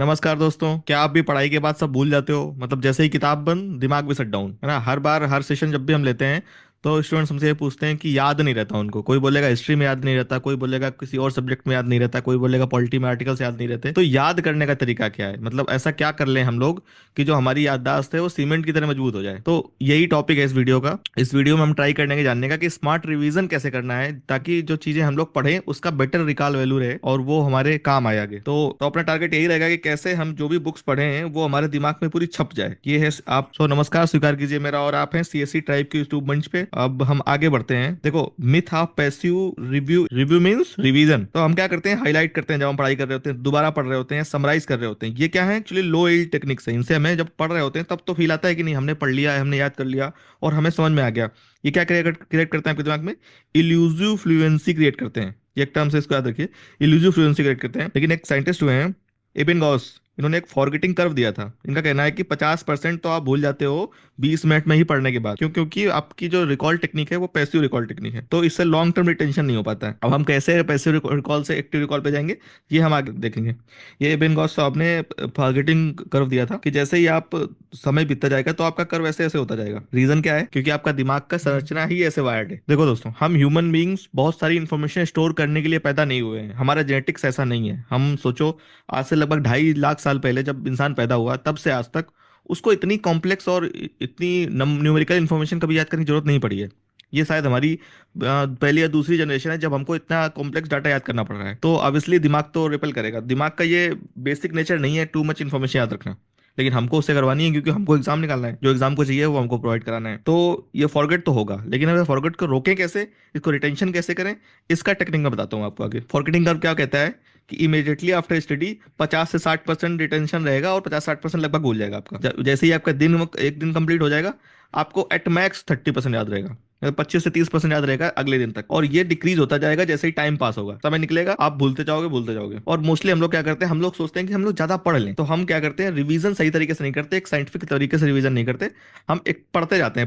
नमस्कार दोस्तों। क्या आप भी पढ़ाई के बाद सब भूल जाते हो? मतलब जैसे ही किताब बंद, दिमाग भी शट डाउन, है ना। हर बार हर सेशन जब भी हम लेते हैं तो स्टूडेंट्स हमसे ये पूछते हैं कि याद नहीं रहता उनको। कोई बोलेगा हिस्ट्री में याद नहीं रहता, कोई बोलेगा किसी और सब्जेक्ट में याद नहीं रहता, कोई बोलेगा पॉलिटी में आर्टिकल्स याद नहीं रहते। तो याद करने का तरीका क्या है? मतलब ऐसा क्या कर लें हम लोग कि जो हमारी याददाश्त है वो सीमेंट की तरह मजबूत हो जाए। तो यही टॉपिक है इस वीडियो का। इस वीडियो में हम ट्राई करने के जानने का कि स्मार्ट रिवीजन कैसे करना है ताकि जो चीजें हम लोग पढ़ें उसका बेटर रिकॉल वैल्यू रहे और वो हमारे काम आए आगे। तो अपना टारगेट यही रहेगा कि कैसे हम जो भी बुक्स पढ़े हैं वो हमारे दिमाग में पूरी छप जाए। ये है आप। नमस्कार स्वीकार कीजिए मेरा। और आप हैं सीएससी ट्राइब के यूट्यूब मंच पे। अब हम आगे बढ़ते हैं। देखो, myth of passive review. Review means revision. तो हम क्या करते हैं, हाईलाइट करते हैं जब हम पढ़ाई कर रहे होते हैं, दोबारा पढ़ रहे होते हैं, समराइज कर रहे होते हैं। ये क्या है एक्चुअली? लो एल्ड टेक्निक्स है। इनसे हमें जब पढ़ रहे होते हैं तब तो फील आता है कि नहीं हमने पढ़ लिया है, हमने याद कर लिया और हमें समझ में आ गया। ये क्या क्रिएट करते हैं आपके दिमाग में? इल्यूजिव फ्लुएंसी क्रिएट करते हैं। ये एक टर्म से इसको याद रखिए। इल्यूजिव फ्लुएंसी क्रिएट करते हैं। लेकिन एक साइंटिस्ट हुए हैं, एबिन गॉस, इन्होंने एक फॉरगेटिंग कर्व दिया था। इनका कहना है कि 50% तो आप भूल जाते हो 20 मिनट में ही पढ़ने के बाद। क्योंकि आपकी जो रिकॉल टेक्निक है वो पैसिव रिकॉल टेक्निक है, तो इससे लॉन्ग टर्म रिटेंशन नहीं हो पाता है। अब हम कैसे पैसिव रिकॉल से एक्टिव रिकॉल पे जाएंगे, ये हम आगे देखेंगे। ये एबिन गॉस साहब ने फॉरगेटिंग कर्व दिया था कि जैसे ही आप समय बीतता जाएगा तो आपका कर्व ऐसे ऐसे होता जाएगा। रीजन क्या है? क्योंकि आपका दिमाग का संरचना ही ऐसे वायर्ड है। देखो दोस्तों, हम ह्यूमन बींग्स बहुत सारी इंफॉर्मेशन स्टोर करने के लिए पैदा नहीं हुए हैं। हमारा जेनेटिक्स ऐसा नहीं है। हम सोचो, आज से लगभग 2.5 लाख साल पहले जब इंसान पैदा हुआ तब से आज तक उसको इतनी कॉम्प्लेक्स और इतनी न्यूमेरिकल इन्फॉर्मेशन कभी याद करने की जरूरत नहीं पड़ी है। ये शायद हमारी पहली या दूसरी जनरेशन है जब हमको इतना कॉम्प्लेक्स डाटा याद करना पड़ रहा है। तो ऑब्वियसली दिमाग तो रिपेल करेगा। दिमाग का ये बेसिक नेचर नहीं है टू मच इन्फॉर्मेशन याद रखना। लेकिन हमको उससे करवानी है क्योंकि हमको एग्जाम निकालना है। जो एग्जाम को चाहिए वो हमको प्रोवाइड कराना है। तो ये फॉरगेट तो होगा, लेकिन अगर फॉरगेट को रोकें कैसे, इसको रिटेंशन कैसे करें, इसका टेक्निक मैं बताता हूँ आपको आगे। फॉरगेटिंग कर्व क्या कहता है कि इमीडिएटली आफ्टर स्टडी 50 से 60% रिटेंशन रहेगा और 50-60% लगभग भूल जाएगा आपका। जैसे ही आपका दिन, एक दिन कंप्लीट हो जाएगा, आपको एट मैक्स 30% याद रहेगा। 25 से 30% याद रहेगा अगले दिन तक। और ये डिक्रीज होता जाएगा जैसे ही टाइम पास होगा, समय निकलेगा, आप भूलते जाओगे भूलते जाओगे। और मोस्टली हम लोग क्या करते हैं, हम लोग सोचते हैं कि हम लोग ज्यादा पढ़ लें, तो हम क्या करते हैं, रिवीजन सही तरीके से नहीं करते, एक साइंटिफिक तरीके से रिवीजन नहीं करते। हम एक पढ़ते जाते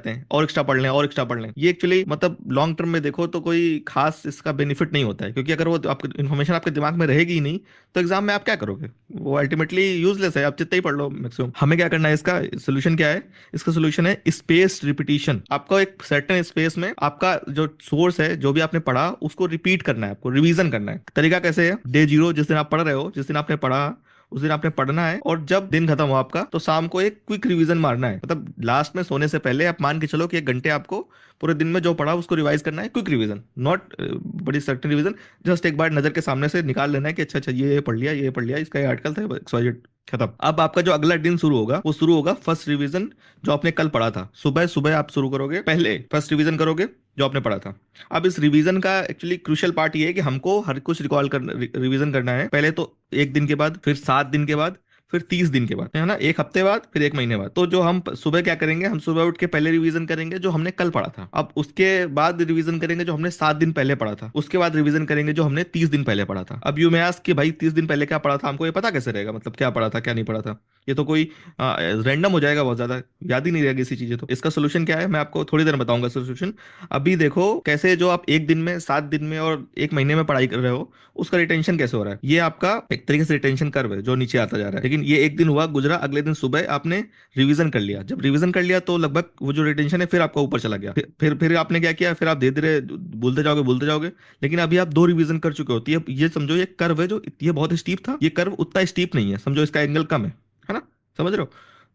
हैं और एक्स्ट्रा पढ़ लें और एक्स्ट्रा पढ़ लें। ये एक्चुअली मतलब लॉन्ग टर्म में देखो तो कोई खास इसका बेनिफिट नहीं होता है, क्योंकि अगर वो आपकी इन्फॉर्मेशन आपके दिमाग में रहेगी ही नहीं तो एग्जाम में आप क्या करोगे? वो अल्टीमेटली यूजलेस है। आप जितना ही पढ़ लो मैक्सिमम। हमें क्या करना है, इसका सोल्यूशन क्या है? इसका सोल्यूशन है स्पेस रिपीटिशन। आपको एक सर्टेन स्पेस में आपका जो सोर्स है, जो भी आपने पढ़ा उसको रिपीट करना है, आपको रिवीजन करना है। तरीका कैसे है? डे जीरो, जिस दिन आप पढ़ रहे हो, जिस दिन आपने पढ़ा उस दिन आपने पढ़ना है, और जब दिन खत्म हो आपका तो शाम को एक क्विक रिवीजन मारना है। मतलब लास्ट में सोने से पहले आप मान के चलो कि 1 घंटे आपको पूरे दिन में जो पढ़ा उसको रिवाइज करना है। क्विक रिवीजन, नॉट बड़ी सर्टेन रिवीजन। जस्ट एक बार नजर के सामने से निकाल लेना है कि अच्छा अच्छा ये पढ़ लिया, ये पढ़ लिया, इसका ये आर्टिकल था, XYZ, खत्म। अब आपका जो अगला दिन शुरू होगा वो शुरू होगा फर्स्ट रिवीजन जो आपने कल पढ़ा था। सुबह सुबह आप शुरू करोगे, पहले फर्स्ट रिवीजन करोगे जो आपने पढ़ा था। अब इस रिवीजन का एक्चुअली क्रूशियल पार्ट ये है कि हमको हर कुछ रिकॉल करना, रिवीजन करना है। पहले तो 1 दिन के बाद, फिर 7 दिन के बाद, फिर 30 दिन के बाद, है ना, 1 हफ्ते बाद, फिर 1 महीने बाद। तो जो हम सुबह क्या करेंगे, हम सुबह उठ के पहले रिवीजन करेंगे जो हमने कल पढ़ा था। अब उसके बाद रिवीजन करेंगे जो हमने 7 दिन पहले पढ़ा था। उसके बाद रिवीजन करेंगे जो हमने 30 दिन पहले पढ़ा था। अब यू में आस्क कि भाई 30 दिन पहले क्या पढ़ा था, हमको ये पता कैसे रहेगा? मतलब क्या पढ़ा था क्या नहीं पढ़ा था? ये तो कोई रैंडम हो जाएगा, बहुत ज्यादा याद ही नहीं रहेगी इसी चीजें। तो इसका सोल्यूशन क्या है, मैं आपको थोड़ी देर में बताऊंगा सोल्यूशन। अभी देखो कैसे जो आप 1 दिन में, 7 दिन में और 1 महीने में पढ़ाई कर रहे हो उसका रिटेंशन कैसे हो रहा है। ये आपका एक तरीके से रिटेंशन कर्व है जो नीचे आता जा रहा है। लेकिन ये 1 दिन हुआ गुजरा, अगले दिन सुबह आपने रिवीजन कर लिया। जब रिवीजन कर लिया तो लगभग वो जो रिटेंशन है फिर आपका ऊपर चला गया। फिर आपने क्या किया, फिर आप धीरे धीरे भूलते जाओगे भूलते जाओगे। लेकिन अभी आप 2 रिवीजन कर चुके होती है। ये समझो ये कर्व है जो ये बहुत स्टीप था, ये कर्व उतना स्टीप नहीं है। समझो इसका एंगल कम है ना? समझ रहे हो?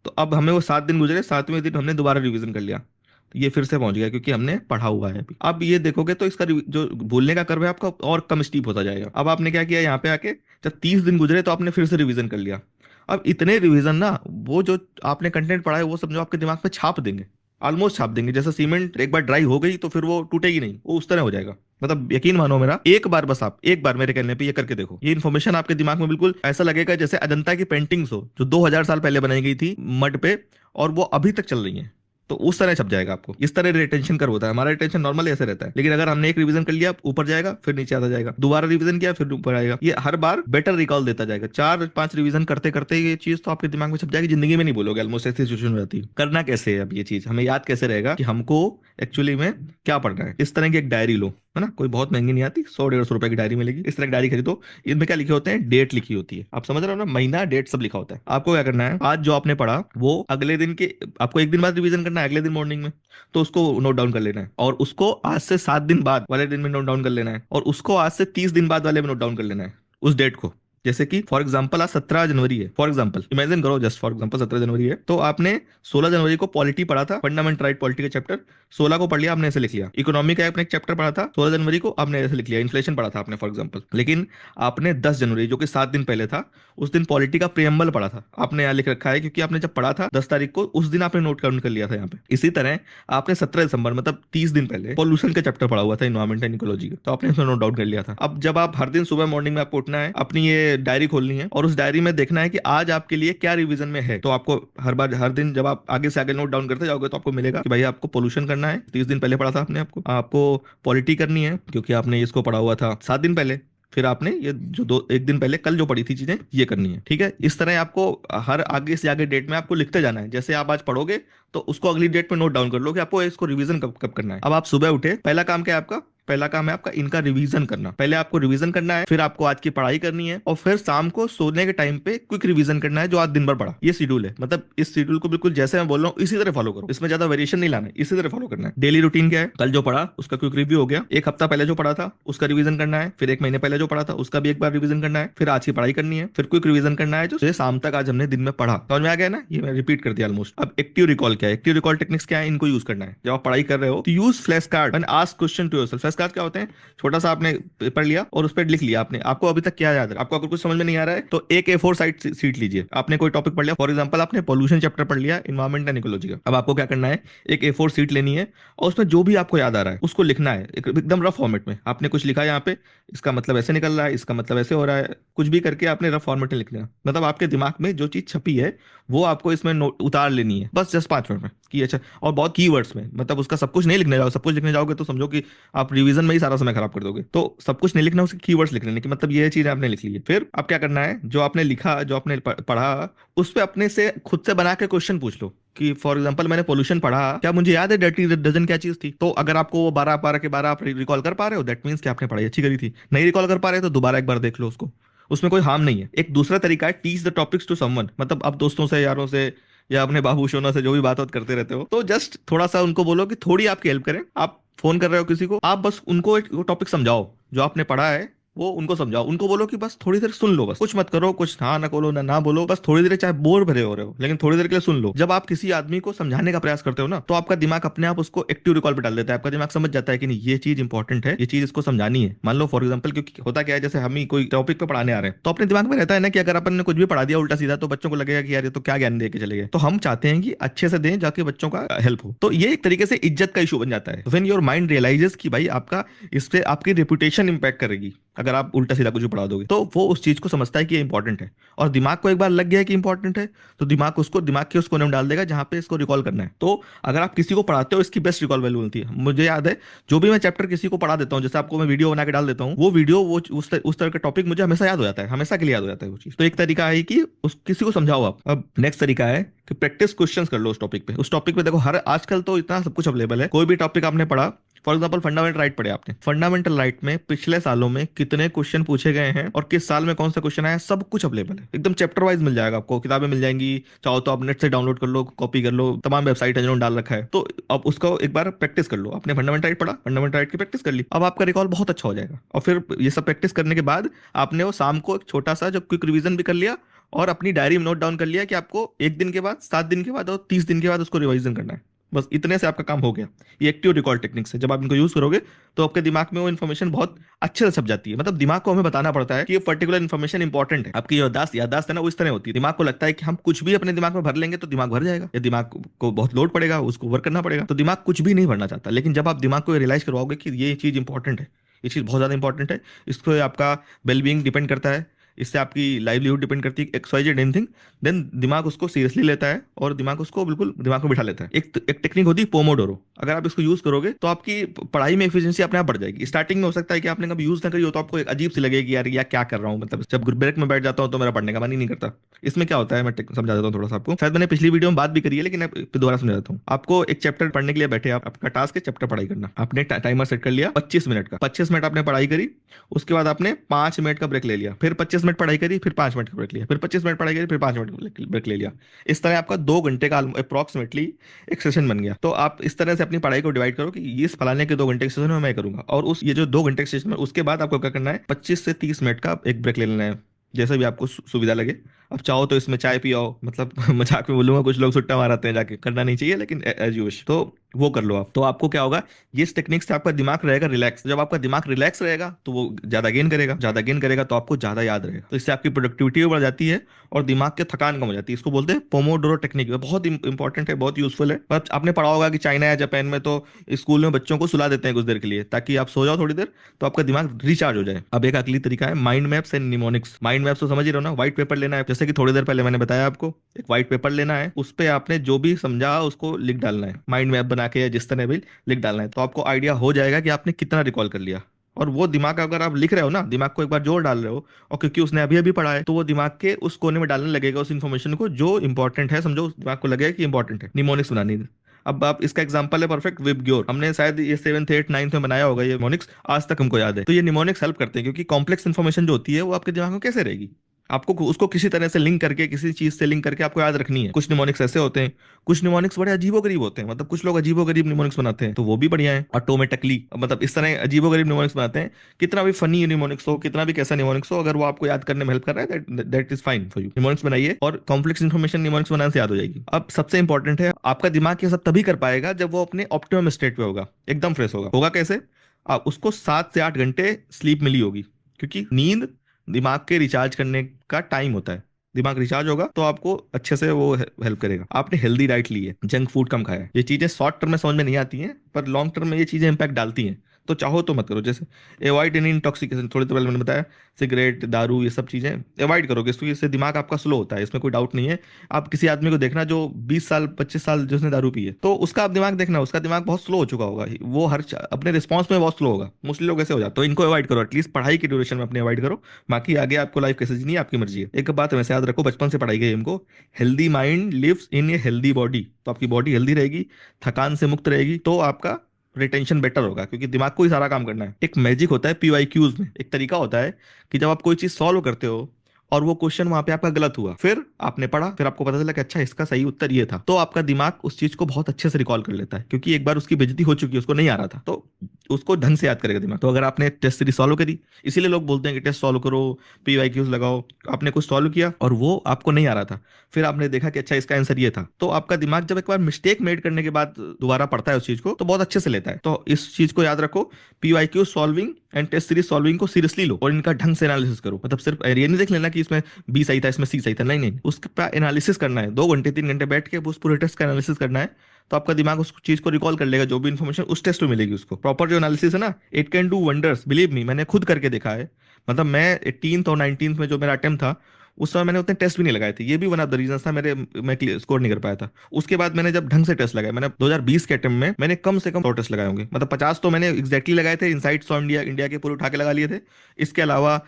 तो अब हमें वो 7 दिन गुजरे, 7वें दिन हमने दोबारा रिवीजन कर लिया, तो ये फिर से पहुंच गया क्योंकि हमने पढ़ा हुआ है अभी। अब ये देखोगे तो इसका जो भूलने का कर्व है आपका और कम स्टीप होता जाएगा। अब आपने क्या किया, यहाँ पे आके जब 30 दिन गुजरे तो आपने फिर से रिवीजन कर लिया। अब इतने रिवीजन ना, वो जो आपने कंटेंट पढ़ा है वो समझो आपके दिमाग में छाप देंगे, ऑलमोस्ट छाप देंगे। जैसे सीमेंट एक बार ड्राई हो गई तो फिर वो टूटेगी नहीं, वो उस तरह हो जाएगा। मतलब यकीन मानो मेरा, एक बार बस आप एक बार मेरे कहने पे ये करके देखो, ये इन्फॉर्मेशन आपके दिमाग में बिल्कुल ऐसा लगेगा जैसे अजंता की पेंटिंग्स हो जो 2000 साल पहले बनाई गई थी मड पे, और वो अभी तक चल रही है। तो उस तरह छप जाएगा आपको। इस तरह रिटेंशन कर होता है। हमारा रिटेंशन नॉर्मली ऐसे रहता है, लेकिन अगर हमने एक रिवीजन कर लिया ऊपर जाएगा, फिर नीचे आता जाएगा, दोबारा रिवीजन किया फिर ऊपर आएगा। ये हर बार बेटर रिकॉल देता जाएगा। 4-5 रिवीजन करते करते ये चीज तो आपके दिमाग में छप जाएगी, जिंदगी में नहीं बोलोगे। ऑलमोस्ट ऐसी सिचुएशन हो जाती है। करना कैसे है अब, ये चीज हमें याद कैसे रहेगा कि हमको एक्चुअली में क्या पढ़ना है। इस तरह की एक डायरी लो, है ना, कोई बहुत महंगी नहीं आती, 100-150 रुपए की डायरी मिलेगी, इस तरह की डायरी खरीदो। इनमें क्या लिखे होते हैं, डेट लिखी होती है, आप समझ रहे हो ना, महीना डेट सब लिखा होता है। आपको क्या करना है, आज जो आपने पढ़ा वो अगले दिन के, आपको एक दिन बाद रिवीजन करना है, अगले दिन मॉर्निंग में, तो उसको नोट डाउन कर लेना है, और उसको आज से 7 दिन बाद वाले दिन में नोट डाउन कर लेना है, और उसको आज से 30 दिन बाद वाले में नोट डाउन कर लेना है, उस डेट को। जैसे कि फॉर एग्जाम्पल आज 17 जनवरी है, फॉर एग्जाम्पल इमेजिन करो, जस्ट फॉर एग्जाम्पल 17 जनवरी है, तो आपने 16 जनवरी को पॉलिटी पढ़ा था, फंडामेंटल राइट पॉलिटी का चैप्टर, 16 को पढ़ लिया आपने, ऐसे लिख लिया। इकोनॉमी का आपने एक चैप्टर पढ़ा था 16 जनवरी को, आपने ऐसे लिख लिया। इन्फ्लेशन पढ़ा था आपने फॉर एग्जाम्पल, लेकिन आपने 10 जनवरी, जो कि 7 दिन पहले था, उस दिन पॉलिटी का प्रियम्बल पढ़ा था, आपने यहाँ लिख रखा है, क्योंकि आपने जब पढ़ा था 10 तारीख को, उस दिन आपने नोट डाउन कर लिया था यहाँ पे। इसी तरह आपने 17 दिसंबर, मतलब 30 दिन पहले, पॉल्यूशन का चैप्टर पढ़ा हुआ था, इन्वायरमेंट एंड इकोलॉजी का, तो आपने इसमें नोट डाउन कर लिया था। अब जब आप हर दिन सुबह मॉर्निंग में आपको उठना है, अपनी ये डायरी खोलनी है, और उस डायरी में देखना है कि आज आपके लिए क्या रिवीजन में है। तो आपको हर बार, हर दिन जब आप आगे से आगे नोट डाउन करते जाओगे, तो आपको मिलेगा कि भाई आपको पोल्यूशन करना है, 30 दिन पहले पढ़ा था आपने, आपको आपको पॉलिटी करनी है, क्योंकि आपने इसको पढ़ा हुआ था 7 दिन पहले, फिर आपने ये जो दो एक दिन पहले कल जो पढ़ी थी चीजें, ये करनी है, ठीक है। इस तरह आपको हर आगे से आगे डेट में आपको लिखते जाना है। जैसे आप आज पढ़ोगे, तो उसको अगली डेट पे नोट डाउन कर लो कि आपको इसको रिवीजन कब कब करना है। अब आप सुबह उठे, पहला काम क्या है आपका, पहला काम है आपका इनका रिवीजन करना। पहले आपको रिवीजन करना है, फिर आपको आज की पढ़ाई करनी है, और फिर शाम को सोने के टाइम पे क्विक रिवीजन करना है जो आज दिन भर पढ़ा। ये शेड्यूल है, मतलब इस शेड्यूल को बिल्कुल जैसे मैं बोल रहा हूँ इसी तरह फॉलो करो, इसमें ज्यादा वेरिएशन नहीं लाना है, इसी तरह फॉलो करना है। डेली रूटीन क्या है, कल जो पढ़ा उसका क्विक रिव्यू हो गया, एक हफ्ता पहले जो पढ़ा था उसका रिवीजन करना है, फिर एक महीने पहले जो पढ़ा था उसका भी एक बार रिवीजन करना है, फिर आज की पढ़ाई करनी है, फिर क्विक रिवीजन करना है जो शाम तक आज हमने दिन में पढ़ा। समझ में आ गया ना, ये मैं रिपीट कर दिया ऑलमोस्ट। अब एक्टिव रिकॉल क्या है, एक्टिव रिकॉल टेक्निक्स क्या है, इनको यूज करना है जब आप पढ़ाई कर रहे हो, तो use flash card and ask question to yourself. Flash card क्या होते हैं, छोटा सा आपने पेपर लिया और उस पर लिख लिया आपने, आपको अभी तक क्या याद है, आपको अगर कुछ समझ में नहीं आ रहा है तो एक A4 साइड सीट लीजिए। आपने कोई टॉपिक पढ़ लिया, फॉर एग्जांपल आपने पॉल्यूशन चैप्टर पढ़ लिया, इन्वायरमेंट एंड इकोलॉजी का। अब आपको क्या करना है, एक A4 सीट लेनी है, और उसमें जो भी आपको याद आ रहा है उसको लिखना है, एकदम रफ फॉर्मेट में। आपने कुछ लिखा है यहाँ पे, इसका मतलब ऐसे निकल रहा है, इसका मतलब ऐसे हो रहा है, कुछ भी करके आपने रफ फॉर्मेट में लिखना है। मतलब आपके दिमाग में जो चीज छपी है वो आपको इसमें नोट उतार लेनी है, बस जस्ट 5 मिनट में कि अच्छा। और बहुत कीवर्ड्स में, मतलब उसका सब कुछ नहीं लिखने जाओ, सब कुछ लिखने जाओगे तो समझो कि आप रिवीजन में ही सारा समय खराब कर दोगे। तो सब कुछ नहीं लिखना, उसके कीवर्ड्स लिख लेने कि मतलब ये चीज आपने लिख ली है। फिर आप क्या करना है, जो आपने लिखा, जो आपने पढ़ा, उस पर अपने से खुद से बना के क्वेश्चन पूछ लो कि फॉर एग्जांपल मैंने पोल्यूशन पढ़ा, क्या मुझे याद है डर्टी डजन क्या चीज थी। तो अगर आपको वो 12 के 12 आप रिकॉल कर पा रहे हो, दैट मीन्स कि आपने पढ़ाई अच्छी करी थी। नहीं रिकॉल कर पा रहे हो तो दोबारा एक बार देख लो उसको, उसमें कोई हार्म नहीं है। एक दूसरा तरीका है, teach the topics to someone. मतलब आप दोस्तों से, यारों से, या अपने बाबू सोना से जो भी बात करते रहते हो, तो जस्ट थोड़ा सा उनको बोलो कि थोड़ी आपकी हेल्प करें। आप फोन कर रहे हो किसी को, आप बस उनको एक टॉपिक समझाओ जो आपने पढ़ा है, वो उनको समझाओ, उनको बोलो कि बस थोड़ी देर सुन लो, बस कुछ मत करो, कुछ हाँ ना बोलो ना बोलो, बस थोड़ी देर, चाहे बोर भरे हो रहे हो लेकिन थोड़ी देर के लिए सुन लो। जब आप किसी आदमी को समझाने का प्रयास करते हो ना, तो आपका दिमाग अपने आप उसको एक्टिव रिकॉल पे डाल देता है। आपका दिमाग समझ जाता है कि नहीं, ये चीज इंपॉर्टेंट है, ये चीज इसको समझानी है। मान लो फॉर एग्जाम्पल, क्योंकि होता क्या है, जैसे हम ही कोई टॉपिक पे पढ़ाने आ रहे हैं, तो अपने दिमाग में रहता है ना कि अगर अपन ने कुछ भी पढ़ा दिया उल्टा सीधा, तो बच्चों को लगेगा कि यार ये तो क्या ज्ञान दे के चले गए। तो हम चाहते हैं कि अच्छे से दें, जाके बच्चों का हेल्प हो। तो ये एक तरीके से इज्जत का इशू बन जाता है। व्हेन योर माइंड रियलाइजेस कि भाई आपका, इससे आपकी रेपुटेशन इंपैक्ट करेगी अगर आप उल्टा सीधा कुछ भी पढ़ा दोगे, तो वो उस चीज को समझता है कि ये इंपॉर्टेंट है। और दिमाग को एक बार लग गया है कि इंपॉर्टेंट है, तो दिमाग उसको, दिमाग के उस कोने में डाल देगा जहां पे इसको रिकॉल करना है। तो अगर आप किसी को पढ़ाते हो, इसकी बेस्ट रिकॉल वैल्यू मिलती है। मुझे याद है, जो भी मैं चैप्टर किसी को पढ़ा देता हूँ, जैसे आपको मैं वीडियो बना के डाल देता हूँ, वो वीडियो, वो उस तरह का टॉपिक मुझे हमेशा याद हो जाता है, हमेशा के लिए याद हो जाता है वो चीज। तो एक तरीका है कि उस किसी को समझाओ आप। अब नेक्स्ट तरीका है कि प्रैक्टिस क्वेश्चंस कर लो उस टॉपिक पे। उस टॉपिक पे देखो, हर आजकल तो इतना सब कुछ अवेलेबल है, कोई भी टॉपिक आपने पढ़ा, फॉर एग्जाम्पल फंडामेंटल राइट पढ़े आपने, फंडामेंटल राइट में पिछले सालों में कितने क्वेश्चन पूछे गए हैं और किस साल में कौन सा क्वेश्चन आया, सब कुछ अवेलेबल है, एकदम चैप्टर वाइज मिल जाएगा आपको, किताबें मिल जाएंगी, चाहो तो आप नेट से डाउनलोड कर लो, कॉपी कर लो, तमाम वेबसाइट है जिन्होंने डाल रखा है। तो अब उसको एक बार प्रैक्टिस कर लो। आपने फंडामेंटल राइट पढ़ा, फंडामेंटल राइट की प्रैक्टिस कर ली, अब आपका रिकॉल बहुत अच्छा हो जाएगा। और फिर ये सब प्रैक्टिस करने के बाद आपने वो शाम को एक छोटा सा जो क्विक रिवीजन भी कर लिया, और अपनी डायरी में नोट डाउन कर लिया कि आपको एक दिन के बाद, 7 दिन के बाद और 30 दिन के बाद उसको रिवाइजन करना है। बस इतने से आपका काम हो गया। ये एक्टिव रिकॉल टेक्निक्स है, जब आप इनको यूज करोगे तो आपके दिमाग में वो इन्फॉर्मेशन बहुत अच्छे से छप जाती है। मतलब दिमाग को हमें बताना पड़ता है कि ये पर्टिकुलर इन्फॉर्मेशन इंपॉर्टेंट है। आपकी याददाश्त याददाश्त है ना, वो इस तरह होती है। दिमाग को लगता है कि हम कुछ भी अपने दिमाग में भर लेंगे तो दिमाग भर जाएगा, या दिमाग को बहुत लोड पड़ेगा, उसको वर्क करना पड़ेगा, तो दिमाग कुछ भी नहीं भरना चाहता। लेकिन जब आप दिमाग को रियलाइज करवाओगे कि ये चीज इंपॉर्टेंट है, ये चीज बहुत ज्यादा इंपॉर्टेंट है, इसको आपका वेलबींग डिपेंड करता है, इससे आपकी लाइवलीहुड डिपेंड करती है, x y z anything, then दिमाग उसको सीरियसली लेता है और दिमाग उसको बिल्कुल दिमाग में बिठा लेता है। एक टेक्निक होती है पोमोडोरो, अगर आप इसको यूज करोगे तो आपकी पढ़ाई में एफिशिएंसी अपने आप बढ़ जाएगी। स्टार्टिंग में हो सकता है कि आपने कभी यूज ना करी हो तो आपको एक अजीब सी लगेगी, यार या क्या कर रहा हूँ, मतलब जब ब्रेक में बैठ जाता हूँ तो मेरा पढ़ने का मन ही नहीं करता। इसमें क्या होता है, मैं समझा देता हूँ थोड़ा सा आपको, शायद मैंने पिछली वीडियो में बात भी करी है लेकिन फिर दोबारा समझा देता हूँ आपको। एक चैप्टर पढ़ने के लिए बैठे आप, आपका टास्क है चैप्टर पढ़ाई करना, आपने टाइमर सेट कर लिया 25 मिनट का, 25 मिनट आपने पढ़ाई करी, उसके बाद आपने 5 मिनट का ब्रेक ले लिया, फिर 25 मिनट पढ़ाई करी, फिर 5 मिनट का ब्रेक लिया, फिर 25 मिनट पढ़ाई करी, फिर 5 मिनट ब्रेक ले लिया। इस तरह आपका 2 घंटे का अप्रोक्सीमेटली एक सेशन बन गया। तो आप इस तरह से अपनी पढ़ाई को डिवाइड करो कि इस फलाने के 2 घंटे के सेशन में मैं करूंगा, और उस ये जो 2 घंटे के सेशन में उसके बाद आपको क्या करना है, 25 से 30 मिनट का एक ब्रेक ले लेना है, जैसे भी आपको सुविधा लगे। अब चाहो तो इसमें चाय पियाओ, मतलब मजाक में बोलूंगा, कुछ लोग सुट्टा मारते हैं जाके, करना नहीं चाहिए लेकिन एज यू विश, तो वो कर लो आप। तो आपको क्या होगा, ये टेक्निक से आपका दिमाग रहेगा रिलैक्स। जब आपका दिमाग रिलैक्स रहेगा तो वो ज्यादा गेन करेगा, ज्यादा गेन करेगा तो आपको ज्यादा याद रहेगा, तो इससे आपकी प्रोडक्टिविटी भी बढ़ जाती है और दिमाग के थकान कम हो जाती है। इसको बोलते हैं पोमोडोरो टेक्निक, बहुत इंपॉर्टेंट है, बहुत यूजफुल है। पर आपने पढ़ा होगा कि चाइना या जापान में तो स्कूल में बच्चों को सुला देते हैं कुछ देर के लिए ताकि आप सो जाओ थोड़ी देर, तो आपका दिमाग रिचार्ज हो जाए। अब एक अगली तरीका है mind maps and mnemonics. Mind maps तो समझ ही रहो ना, व्हाइट पेपर लेना है, जैसे कि थोड़ी देर पहले मैंने बताया आपको, एक व्हाइट पेपर लेना है, उस पे आपने जो भी समझा उसको लिख डालना है, माइंड मैप बना के या जिस तरह भी लिख डालना है, तो आपको आइडिया हो जाएगा कि आपने कितना रिकॉल कर लिया। और वो दिमाग अगर आप लिख रहे हो ना, दिमाग को एक बार जोर डाल रहे हो, और क्योंकि उसने अभी अभी पढ़ा है तो वो दिमाग के उस कोने में डालने लगेगा उस इन्फॉर्मेशन को जो इंपॉर्टेंट है, समझो उस दिमाग को लगेगा कि इंपॉर्टेंट है, निमोनिक्स बनानी है। अब आप इसका एग्जांपल है परफेक्ट विबग्योर, हमने शायद ये 7th 8th 9th में बनाया होगा, ये निमोनिक्स आज तक हमको याद है। तो ये निमोनिक्स हेल्प करते हैं क्योंकि कॉम्प्लेक्स इन्फॉर्मेशन जो होती है वो आपके दिमाग में कैसे रहेगी, आपको उसको किसी तरह से लिंक करके, किसी चीज से लिंक करके आपको याद रखनी है। कुछ निमोनिक्स ऐसे होते हैं, कुछ निमोनिक्स बड़े अजीबोगरीब होते हैं, मतलब कुछ लोग अजीबोगरीब निमोनिक्स बनाते हैं तो वो भी बढ़िया है, ऑटोमेटिकली, मतलब इस तरह अजीबोगरीब निमोनिक्स बनाते हैं। कितना भी फनी निमोनिक्स हो, कितना भी कैसा निमोनिक्स हो, अगर वो आपको याद करने में हेल्प कर रहा है that is fine for you. Mnemonics बनाइए और कॉम्प्लेक्स इन्फॉर्मेशन निमोनिक्स बनाने से याद हो जाएगी। अब सबसे इंपॉर्टेंट है, आपका दिमाग ये सब तभी कर पाएगा जब वो अपने ऑप्टिमम स्टेट पे होगा, एकदम फ्रेश होगा। होगा कैसे, आप उसको 7 से 8 घंटे स्लीप मिली होगी, क्योंकि नींद दिमाग के रिचार्ज करने का टाइम होता है। दिमाग रिचार्ज होगा तो आपको अच्छे से वो हेल्प करेगा। आपने हेल्दी डाइट ली है, जंक फूड कम खाया है, ये चीजें शॉर्ट टर्म में समझ में नहीं आती हैं पर लॉन्ग टर्म में ये चीजें इंपैक्ट डालती हैं, तो चाहो तो मत करो। जैसे अवॉइड एनी इंटॉक्सिकेशन, थोड़ी देर पहले मैंने बताया, सिगरेट दारू ये सब चीजें अवॉइड करोगे क्योंकि इससे दिमाग आपका स्लो होता है, इसमें कोई डाउट नहीं है। आप किसी आदमी को देखना जो 20 साल 25 साल जिसने दारू पी है, तो उसका आप दिमाग देखना, उसका दिमाग बहुत स्लो हो चुका होगा, वो अपने रिस्पॉन्स में बहुत स्लो होगा। मोस्टली लोग ऐसे हो जाते, तो इनको अवॉइड करो, एटलीस्ट पढ़ाई की ड्यूरेशन में अपने अवॉइड करो। बाकी आगे आपको लाइफ कैसे जीनी है आपकी मर्जी है। एक बात वैसे याद रखो, बचपन से पढ़ाई गई हमको, healthy mind lives in a healthy body, तो आपकी बॉडी हेल्दी रहेगी, थकान से मुक्त रहेगी, तो आपका रिटेंशन बेटर होगा क्योंकि दिमाग को ही सारा काम करना है। एक मैजिक होता है पीवाईक्यूज में, एक तरीका होता है कि जब आप कोई चीज सॉल्व करते हो और वो क्वेश्चन वहां पे आपका गलत हुआ, फिर आपने पढ़ा, फिर आपको पता चला कि अच्छा इसका सही उत्तर ये था, तो आपका दिमाग उस चीज को बहुत अच्छे से रिकॉल कर लेता है क्योंकि एक बार उसकी बेइज्जती हो चुकी है, उसको नहीं आ रहा था, तो उसको ढंग से याद करेगा दिमाग। तो अगर आपने टेस्ट सीरीज सॉल्व करी, इसीलिए लोग बोलते हैं कि टेस्ट सॉल्व करो, पीवाईक्यूज लगाओ, आपने कुछ सॉल्व किया और वो आपको नहीं आ रहा था, फिर आपने देखा कि अच्छा इसका आंसर ये था, तो आपका दिमाग जब एक बार मिस्टेक मेड करने के बाद दोबारा पढ़ता है उस चीज को तो बहुत अच्छे से लेता है। तो इस चीज को याद रखो, PYQ solving and test series solving को सीरियसली लो और इनका ढंग से एनालिसिस करो। मतलब सिर्फ ये नहीं देख लेना कि इसमें बी सही था इसमें सी सही था, नहीं नहीं, उसका एनालिसिस करना है, 2 घंटे 3 घंटे बैठ के उस पूरे टेस्ट का एनालिसिस करना है, तो आपका दिमाग उस चीज को रिकॉल कर लेगा, जो भी इन्फॉर्मेशन उस टेस्ट में मिलेगी उसको। प्रॉपर जो एनालिसिस है ना, it can do wonders, believe me, मैंने खुद करके देखा है। मतलब मैं 18th और 19th में जो मेरा अटेम्प्ट था, उस समय मैंने उतने टेस्ट भी नहीं लगाए थे, ये भी वन ऑफ द रीजन था मेरे, मैं स्कोर नहीं कर पाया था। उसके बाद मैंने जब ढंग से टेस्ट लगाए, मैंने 2020 के अटेम्प्ट में मैंने कम से कम 100 टेस्ट लगाए होंगे, मतलब 50 तो मैंने एग्जैक्टली लगाए थे, इनसाइट्स ऑफ इंडिया इंडिया के पूरे उठा के लगा लिए थे। इसके अलावा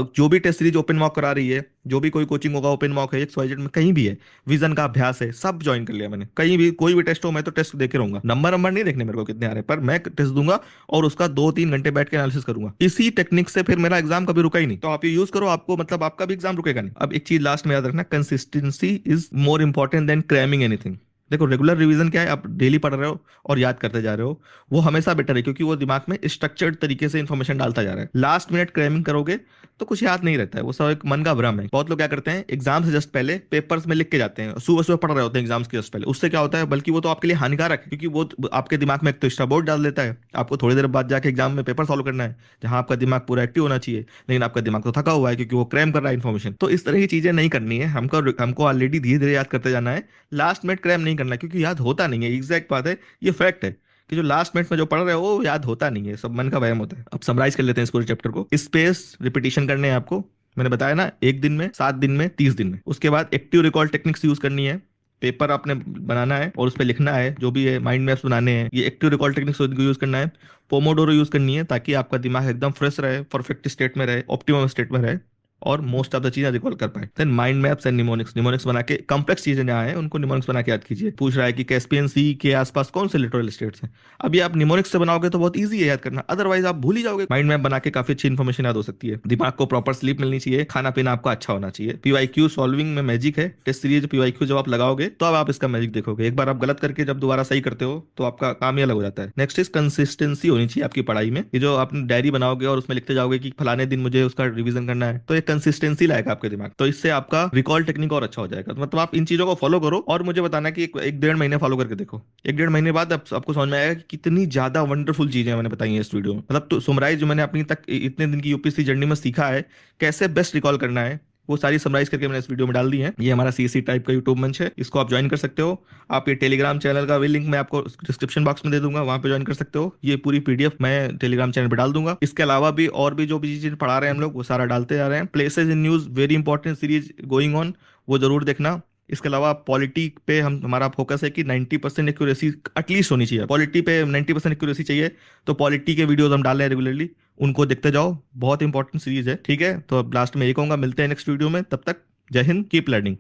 जो भी टेस्ट सीरीज ओपन मॉक करा रही है, जो भी कोई कोचिंग होगा, ओपन मॉक है, XYZ में कहीं भी है, विजन का अभ्यास है, सब ज्वाइन कर लिया मैंने। कहीं भी कोई भी टेस्ट हो मैं तो टेस्ट देखे रहूंगा, नंबर नंबर नहीं देखने मेरे को कितने आ रहे हैं, पर मैं टेस्ट दूंगा और उसका 2-3 घंटे बैठ के एनालिसिस करूंगा। इसी टेक्निक से फिर मेरा एग्जाम कभी रुका ही नहीं। तो आप ये यूज करो, आपको मतलब आपका भी एग्जाम रुकेगा नहीं। अब एक चीज लास्ट में याद रखना, consistency is more important than cramming anything. देखो रेगुलर रिवीजन क्या है, आप डेली पढ़ रहे हो और याद करते जा रहे हो, वो हमेशा बेटर है क्योंकि वो दिमाग में स्ट्रक्चर्ड तरीके से इन्फॉर्मेशन डालता जा रहा है। लास्ट मिनट क्रैमिंग करोगे तो कुछ याद नहीं रहता है, वो सब एक मन का भ्रम है। बहुत लोग क्या करते हैं, एग्जाम से जस्ट पहले पेपर्स में लिख के जाते हैं, सुबह सुबह पढ़ रहे होते हैं एग्जाम्स के जस्ट पहले। उससे क्या होता है, बल्कि वो तो आपके लिए हानिकारक है क्योंकि वो आपके दिमाग में एक तो एक्स्ट्रा बोर्ड डाल देता है, आपको थोड़ी देर बाद जाके एग्जाम में पेपर सॉल्व करना है जहां आपका दिमाग पूरा एक्टिव होना चाहिए, लेकिन आपका दिमाग तो थका हुआ है क्योंकि वो क्रैम कर रहा है इन्फॉर्मेशन। तो इस तरह की चीजें नहीं करनी है हमको, हमको ऑलरेडी धीरे धीरे याद करते जाना है, लास्ट मिनट क्रैम नहीं करना है, क्योंकि याद होता नहीं है। एग्जैक्ट बात है, ये फैक्ट है कि जो लास्ट मिनट में जो पढ़ रहे हो वो याद होता नहीं है, सब मन का वहम होता है। अब समराइज कर लेते हैं इस पूरे चैप्टर को। स्पेस रिपीटिशन करने हैं आपको, मैंने बताया ना, 1 दिन में, 7 दिन में, 30 दिन में। उसके बाद एक्टिव रिकॉल टेक्निक्स यूज करनी है। पेपर आपने बनाना है और उस पर लिखना है जो भी है, माइंड मैप्स बनाने हैं, ये एक्टिव रिकॉल टेक्निक्स यूज करना है। पोमोडोरो यूज करनी है ताकि आपका दिमाग एकदम फ्रेश रहे, परफेक्ट स्टेट में रहे, ऑप्टिमम स्टेट में रहे, और मोस्ट ऑफ द चीजें रिकॉल कर पाए। Then mind maps and mnemonics, mnemonics बना के कॉम्प्लेक्स चीजें जहाँ हैं उनको निमोनिक्स बना के याद कीजिए। पूछ रहा है कि कैस्पियन सी के आसपास कौन से लिटोरल स्टेट्स हैं, अभी आप निमोनिक्स से बनाओगे तो बहुत ईजी है याद करना, अदरवाइज आप भूल ही जाओगे। माइंड मैप बना के काफी अच्छी इन्फॉर्मेशन याद हो सकती है। दिमाग को प्रॉपर स्लीप मिलनी चाहिए, खाना पीना आपका अच्छा होना चाहिए। पीवाईक्यू सॉल्विंग में मैजिक है। टेस्ट सीरीज पीवाईक्यू जब आप लगाओगे तो अब आप इसका मैजिक देखोगे। एक बार आप गलत करके जब दोबारा सही करते हो तो आपका काम ही अलग हो जाता है। नेक्स्ट इज कंसिस्टेंसी होनी चाहिए आपकी पढ़ाई में। ये जो आपने डायरी बनाओगे और उसमें लिखते जाओगे कि फलाने दिन मुझे उसका रिवीजन करना है, तो ये कंसिस्टेंसी लाएगा आपके दिमाग, तो इससे आपका रिकॉल टेक्निक और अच्छा हो जाएगा। तो मतलब आप इन चीजों को फॉलो करो और मुझे बताना कि एक 1.5 महीने फॉलो करके देखो। 1.5 महीने बाद आपको समझ में आएगा कि कितनी ज्यादा वंडरफुल चीजें मैंने बताई हैं इस वीडियो में। मतलब तो सुमराइज जो मैंने अपनी तक इतने दिन की यूपीएससी जर्नी में सीखा है, कैसे बेस्ट रिकॉल करना है, वो सारी समराइज करके मैंने इस वीडियो में डाल दी है। ये हमारा सीएससी टाइप का यूट्यूब मंच है, इसको आप ज्वाइन कर सकते हो। आप ये टेलीग्राम चैनल का भी लिंक मैं आपको डिस्क्रिप्शन बॉक्स में दे दूंगा, वहां पे ज्वाइन कर सकते हो। ये पूरी पीडीएफ मैं टेलीग्राम चैनल पे डाल दूंगा। इसके अलावा भी और भी जो भी चीजें पढ़ा रहे हैं हम लोग वो सारा डालते जा रहे हैं। Places in news very important series going on, वो जरूर देखना। इसके अलावा पॉलिटी पे हम हमारा फोकस है कि 90% एक्यूरेसी एटलीस्ट होनी चाहिए। पॉलिटी पे 90% एक्यूरेसी चाहिए, तो पॉलिटी के वीडियोस हम डाल रहे हैं रेगुलरली, उनको देखते जाओ। बहुत इंपॉर्टेंट सीरीज है, ठीक है। तो अब लास्ट में ये कहूंगा, मिलते हैं नेक्स्ट वीडियो में, तब तक जय हिंद, कीप लर्निंग।